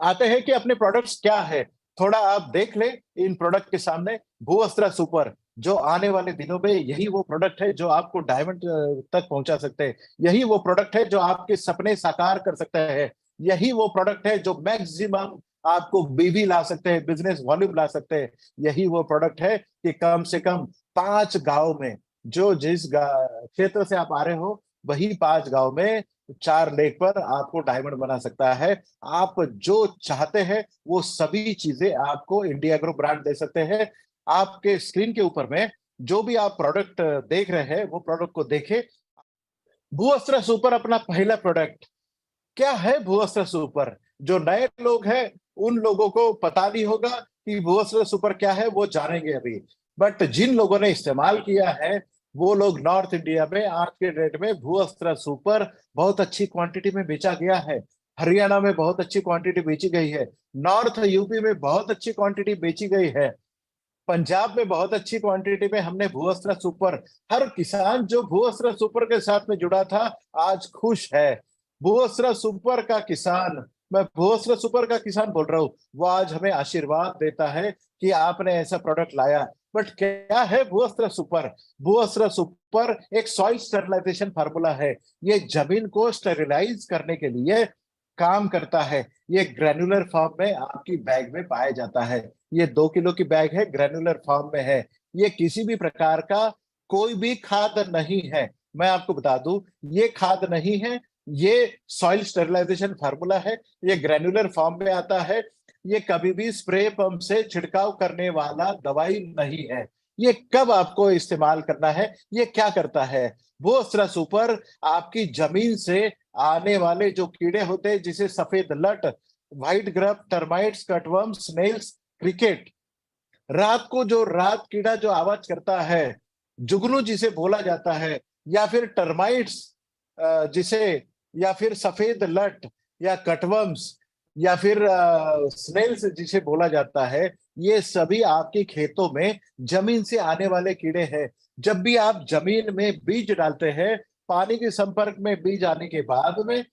आते हैं कि अपने प्रोडक्ट्स क्या है। थोड़ा आप देख ले इन प्रोडक्ट के सामने। भूअस्त्र सुपर जो आने वाले दिनों में यही वो प्रोडक्ट है जो आपको डायमंड तक पहुंचा सकते हैं। यही वो प्रोडक्ट है जो आपके सपने साकार कर सकता है। यही वो प्रोडक्ट है जो मैक्सिमम आपको बीवी ला सकते हैं, बिजनेस वॉल्यूम ला सकते हैं। यही वो प्रोडक्ट है कि कम से कम 5 गांव में, जो जिस क्षेत्र से आप आ रहे हो, वही 5 गांव में 4 लेख पर आपको डायमंड बना सकता है। आप जो चाहते हैं वो सभी चीजें आपको इंडिया ग्रुप ब्रांड दे सकते हैं। आपके स्क्रीन के ऊपर में जो भी आप प्रोडक्ट देख रहे हैं वो प्रोडक्ट को देखें। भूअस्त्र सुपर अपना पहला प्रोडक्ट क्या है। भूअस्त्र सुपर जो नए लोग हैं उन लोगों को पता नहीं होगा कि भूअस्त्र सुपर क्या है, वो जानेंगे अभी। बट जिन लोगों ने इस्तेमाल किया है वो लोग नॉर्थ इंडिया में आज के डेट में भूअस्त्र सुपर बहुत अच्छी क्वांटिटी में बेचा गया है। हरियाणा में बहुत अच्छी क्वांटिटी बेची गई है। नॉर्थ यूपी में बहुत अच्छी क्वांटिटी बेची गई है। पंजाब में बहुत अच्छी क्वांटिटी में हमने भूअस्त्र सुपर, हर किसान जो भूअस्त्र सुपर के साथ में जुड़ा था आज खुश है। भूअस्त्र सुपर का किसान, मैं भूअस्त्र सुपर का किसान बोल रहा हूँ, वो आज हमें आशीर्वाद देता है कि आपने ऐसा प्रोडक्ट लाया। बट क्या है भूअस्त्र सुपर। भूअस्त्र सुपर एक सॉइल स्टेरिलाइजेशन फार्मूला है। ये जमीन को स्टेरिलाइज करने के लिए काम करता है। ये ग्रेनुलर फॉर्म में आपकी बैग में पाया जाता है। ये 2 किलो की बैग है, ग्रेनुलर फॉर्म में है। ये किसी भी प्रकार का कोई भी खाद नहीं है। मैं आपको बता दूं, ये खाद नहीं है। ये सॉइल स्टेरिलाइजेशन फार्मूला है। ये ग्रेनुलर फॉर्म में आता है। ये कभी भी स्प्रे पंप से छिड़काव करने वाला दवाई नहीं है। ये कब आपको इस्तेमाल करना है, ये क्या करता है। वो अस्त्र सुपर आपकी जमीन से आने वाले जो कीड़े होते हैं, जिसे सफेद लट, white grub, termites, cutworm, snails, cricket, रात को जो रात कीड़ा जो आवाज करता है, जुगनू जिसे बोला जाता है, या फिर टर्माइट्स जिसे, या फिर सफेद लट, या कटवर्म्स, या फिर स्नेल्स जिसे बोला जाता है, ये सभी आपके खेतों में जमीन से आने वाले कीड़े हैं। जब भी आप जमीन में बीज डालते हैं, पानी के संपर्क में बीज आने के बाद में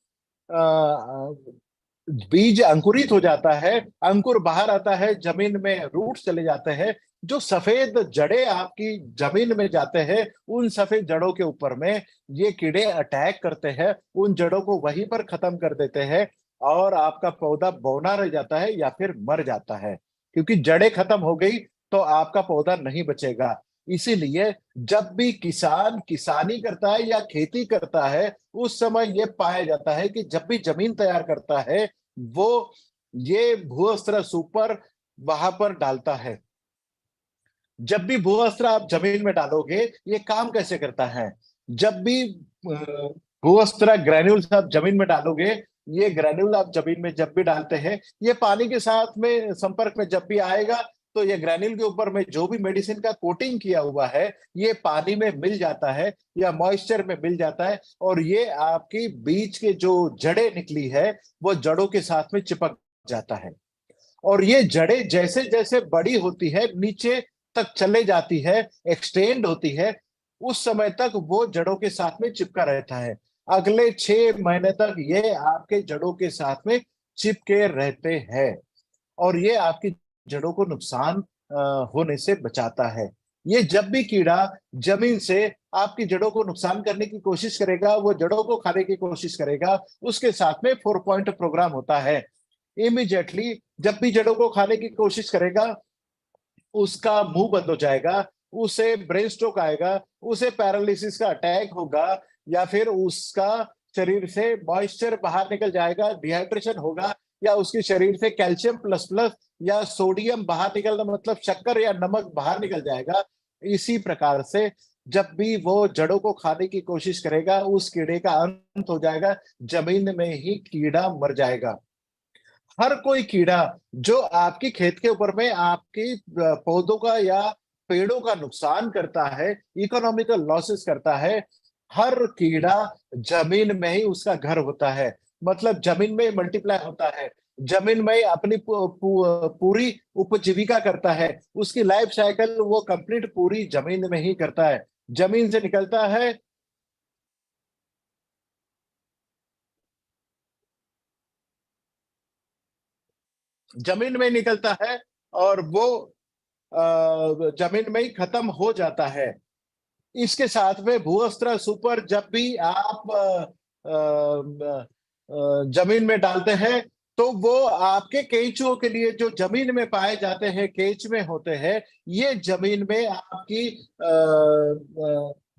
बीज अंकुरित हो जाता है, अंकुर बाहर आता है, जमीन में रूट चले जाते हैं। जो सफेद जड़ें आपकी जमीन में जाते हैं, उन सफेद जड़ों के ऊपर में ये कीड़े अटैक करते हैं, उन जड़ों को वहीं पर खत्म कर देते हैं। और आपका पौधा बौना रह जाता है या फिर मर जाता है, क्योंकि जड़ें खत्म हो गई तो आपका पौधा नहीं बचेगा। इसीलिए जब भी किसान किसानी करता है या खेती करता है, उस समय यह पाया जाता है कि जब भी जमीन तैयार करता है वो ये भूअस्त्र सुपर वहां पर डालता है। जब भी भूअस्त्र आप जमीन में डालोगे, ये काम कैसे करता है। जब भी भूअस्त्र ग्रेन्यूल्स आप जमीन में डालोगे, ये ग्रेन्यूल आप जमीन में जब भी डालते हैं, ये पानी के साथ में संपर्क में जब भी आएगा, तो ये ग्रेन्यूल के ऊपर में जो भी मेडिसिन का कोटिंग किया हुआ है, ये पानी में मिल जाता है या मॉइस्चर में मिल जाता है। और ये आपकी बीज के जो जड़ें निकली है, वो जड़ों के साथ में चिपक जाता है। और ये जड़ें जैसे जैसे बड़ी होती है, नीचे तक चले जाती है, एक्सटेंड होती है, उस समय तक वो जड़ों के साथ में चिपका रहता है। अगले 6 महीने तक ये आपके जड़ों के साथ में चिपके रहते हैं। और ये आपकी जड़ों को नुकसान होने से बचाता है। ये जब भी कीड़ा जमीन से आपकी जड़ों को नुकसान करने की कोशिश करेगा, वो जड़ों को खाने की कोशिश करेगा, उसके साथ में 4 पॉइंट प्रोग्राम होता है। इमीडिएटली जब भी जड़ों को खाने की कोशिश करेगा, उसका मुंह बंद हो जाएगा, उसे ब्रेन स्ट्रोक आएगा, उसे पैरालिसिस का अटैक होगा, या फिर उसका शरीर से मॉइस्चर बाहर निकल जाएगा, डिहाइड्रेशन होगा, या उसके शरीर से कैल्शियम प्लस प्लस या सोडियम बाहर निकलना, मतलब शक्कर या नमक बाहर निकल जाएगा। इसी प्रकार से जब भी वो जड़ों को खाने की कोशिश करेगा, उस कीड़े का अंत हो जाएगा, जमीन में ही कीड़ा मर जाएगा। हर कोई कीड़ा जो आपकी खेत के ऊपर में आपकी पौधों का या पेड़ों का नुकसान करता है, इकोनॉमिकल लॉसेस करता है, हर कीड़ा जमीन में ही उसका घर होता है। मतलब जमीन में मल्टीप्लाई होता है, जमीन में ही अपनी पूरी उपजीविका करता है। उसकी लाइफ साइकिल वो कंप्लीट पूरी जमीन में ही करता है। जमीन से निकलता है, जमीन में निकलता है और वो जमीन में ही खत्म हो जाता है। इसके साथ में भूअस्त्र सुपर जब भी आप जमीन में डालते हैं, तो वो आपके केंचुओं के लिए जो जमीन में पाए जाते हैं, केंच में होते हैं, ये जमीन में आपकी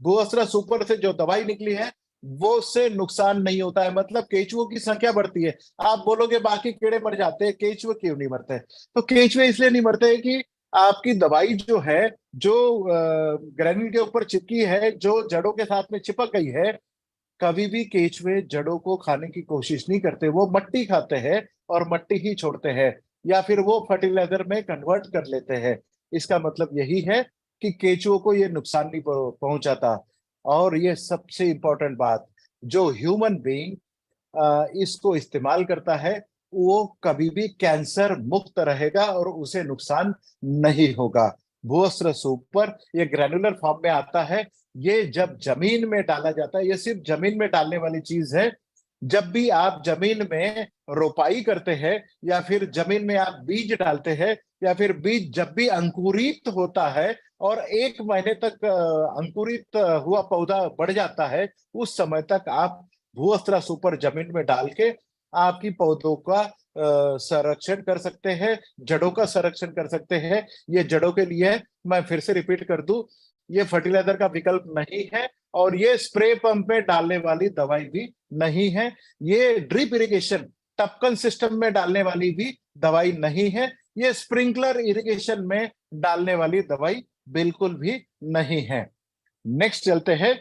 भूअस्त्र सुपर से जो दवाई निकली है वो उससे नुकसान नहीं होता है। मतलब केंचुओं की संख्या बढ़ती है। आप बोलोगे बाकी कीड़े मर जाते हैं, केंचुए क्यों नहीं मरते? तो केंचुए इसलिए नहीं मरते कि आपकी दवाई जो है, जो ग्रैन्यूल के ऊपर चिपकी है, जो जड़ों के साथ में चिपक गई है, कभी भी केंचुए जड़ों को खाने की कोशिश नहीं करते। वो मट्टी खाते हैं और मट्टी ही छोड़ते हैं, या फिर वो फर्टिलाइजर में कन्वर्ट कर लेते हैं। इसका मतलब यही है कि केंचुओं को ये नुकसान नहीं पहुंचाता। और ये सबसे इंपॉर्टेंट बात, जो ह्यूमन बीइंग इसको इस्तेमाल करता है, वो कभी भी कैंसर मुक्त रहेगा और उसे नुकसान नहीं होगा। भूअस्त्र सुपर ये ग्रैनुलर फॉर्म में आता है। ये जब जमीन में डाला जाता है, ये सिर्फ जमीन में डालने वाली चीज है। जब भी आप जमीन में रोपाई करते हैं, या फिर जमीन में आप बीज डालते हैं, या फिर बीज जब भी अंकुरित होता है और 1 महीने तक अंकुरित हुआ पौधा बढ़ जाता है, उस समय तक आप भूअस्त्र सुपर जमीन में डाल के आपकी पौधों का संरक्षण कर सकते हैं, जड़ों का संरक्षण कर सकते हैं। ये जड़ों के लिए है। मैं फिर से रिपीट कर दूं, ये फर्टिलाइजर का विकल्प नहीं है, और ये स्प्रे पंप में डालने वाली दवाई भी नहीं है। ये ड्रिप इरिगेशन, टपकन सिस्टम में डालने वाली भी दवाई नहीं है। ये स्प्रिंकलर इरिगेशन में डालने वाली दवाई बिल्कुल भी नहीं है। नेक्स्ट चलते हैं।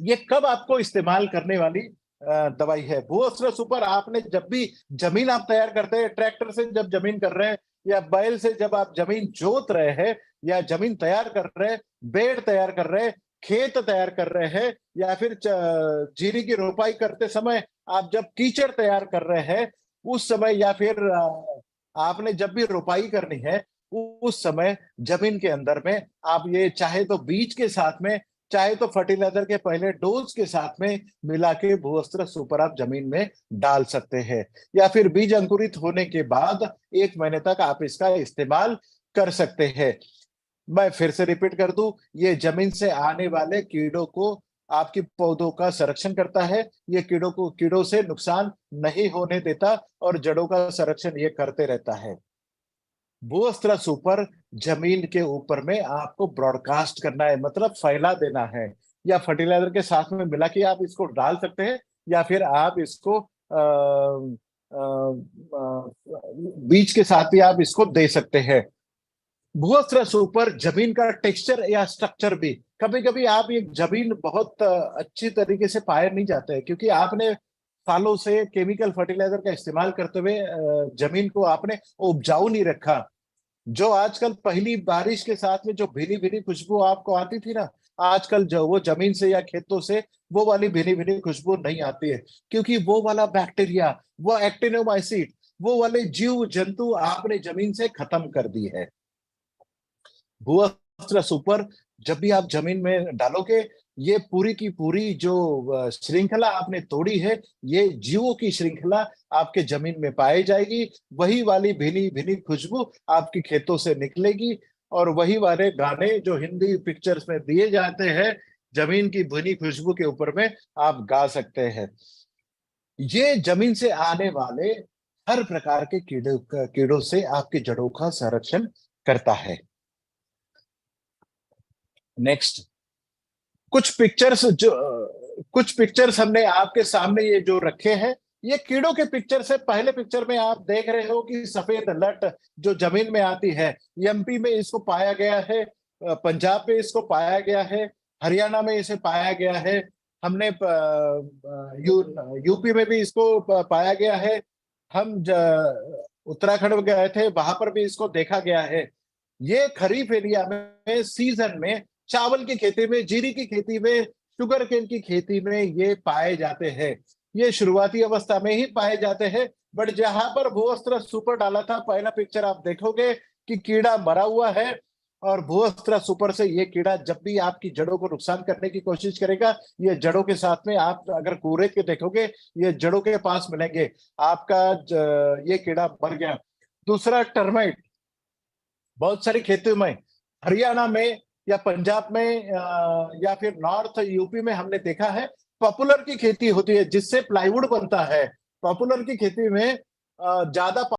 ये कब आपको इस्तेमाल करने वाली दवाई है? भूअस्त्र सुपर आपने जब भी जमीन आप तैयार करते हैं, ट्रैक्टर से जब जमीन कर रहे हैं, या बैल से जब आप जमीन जोत रहे हैं, या जमीन तैयार कर रहे हैं, बेड तैयार कर रहे हैं, खेत तैयार कर रहे हैं, या फिर जीरी की रोपाई करते समय आप जब कीचड़ तैयार कर रहे हैं, उस समय, या फिर आपने जब भी रोपाई करनी है, उस समय जमीन के अंदर में आप ये चाहे तो बीज के साथ में, चाहे तो फर्टिलाइजर के पहले डोज के साथ में मिला के भूअस्त्र सुपर आप जमीन में डाल सकते हैं, या फिर बीज अंकुरित होने के बाद 1 महीने तक आप इसका इस्तेमाल कर सकते हैं। मैं फिर से रिपीट कर दूं, ये जमीन से आने वाले कीड़ों को, आपकी पौधों का संरक्षण करता है। ये कीड़ों से नुकसान नहीं होने देता, और जड़ों का संरक्षण ये करते रहता है। भूअस्त्र सुपर जमीन के ऊपर में आपको ब्रॉडकास्ट करना है, मतलब फैला देना है, या फर्टिलाइजर के साथ में मिला के आप इसको डाल सकते हैं, या फिर आप इसको बीज के साथ भी आप इसको दे सकते हैं। भूअस्त्र सुपर जमीन का टेक्सचर या स्ट्रक्चर भी, कभी कभी आप ये जमीन बहुत अच्छी तरीके से पाए नहीं जाते हैं, क्योंकि आपने सालों से केमिकल फर्टिलाइजर का इस्तेमाल करते हुए जमीन को आपने उपजाऊ नहीं रखा। जो आजकल पहली बारिश के साथ में जो भीनी भीनी खुशबू आपको आती थी ना, आजकल जो वो जमीन से या खेतों से वो वाली भीनी भीनी खुशबू नहीं आती है, क्योंकि वो वाला बैक्टीरिया, वो एक्टिनोमाइसीट, वो वाले जीव जंतु आपने जमीन से खत्म कर दी है। भूअस्त्र सुपर जब भी आप जमीन में डालोगे, ये पूरी की पूरी जो श्रृंखला आपने तोड़ी है, ये जीवों की श्रृंखला आपके जमीन में पाई जाएगी। वही वाली भीनी भीनी खुशबू आपकी खेतों से निकलेगी, और वही वाले गाने जो हिंदी पिक्चर्स में दिए जाते हैं, जमीन की भीनी खुशबू के ऊपर में आप गा सकते हैं। ये जमीन से आने वाले हर प्रकार के कीड़ों से आपकी जड़ों का संरक्षण करता है। नेक्स्ट, कुछ पिक्चर्स हमने आपके सामने ये जो रखे हैं, ये कीड़ों के पिक्चर से। पहले पिक्चर में आप देख रहे हो कि सफेद लट जो जमीन में आती है, एमपी में इसको पाया गया है, पंजाब में इसको पाया गया है, हरियाणा में इसे पाया गया है, हमने यूपी में भी इसको पाया गया है, हम उत्तराखंड में गए थे, वहां पर भी इसको देखा गया है। ये खरीफ एरिया में सीजन में चावल की खेती में, जीरी की खेती में, शुगर केन की खेती में ये पाए जाते हैं। ये शुरुआती अवस्था में ही पाए जाते हैं। बट जहां पर भूअस्त्र सुपर डाला था, पहला पिक्चर आप देखोगे कि कीड़ा मरा हुआ है, और भूअस्त्र सुपर से ये कीड़ा जब भी आपकी जड़ों को नुकसान करने की कोशिश करेगा, ये जड़ों के साथ में, आप अगर कूड़े के देखोगे, ये जड़ों के पास मिलेंगे, आपका ये कीड़ा मर गया। दूसरा टर्माइट, बहुत सारी खेतों में, हरियाणा में या पंजाब में या फिर नॉर्थ यूपी में हमने देखा है पॉपुलर की खेती होती है जिससे प्लाईवुड बनता है। पॉपुलर की खेती में ज्यादा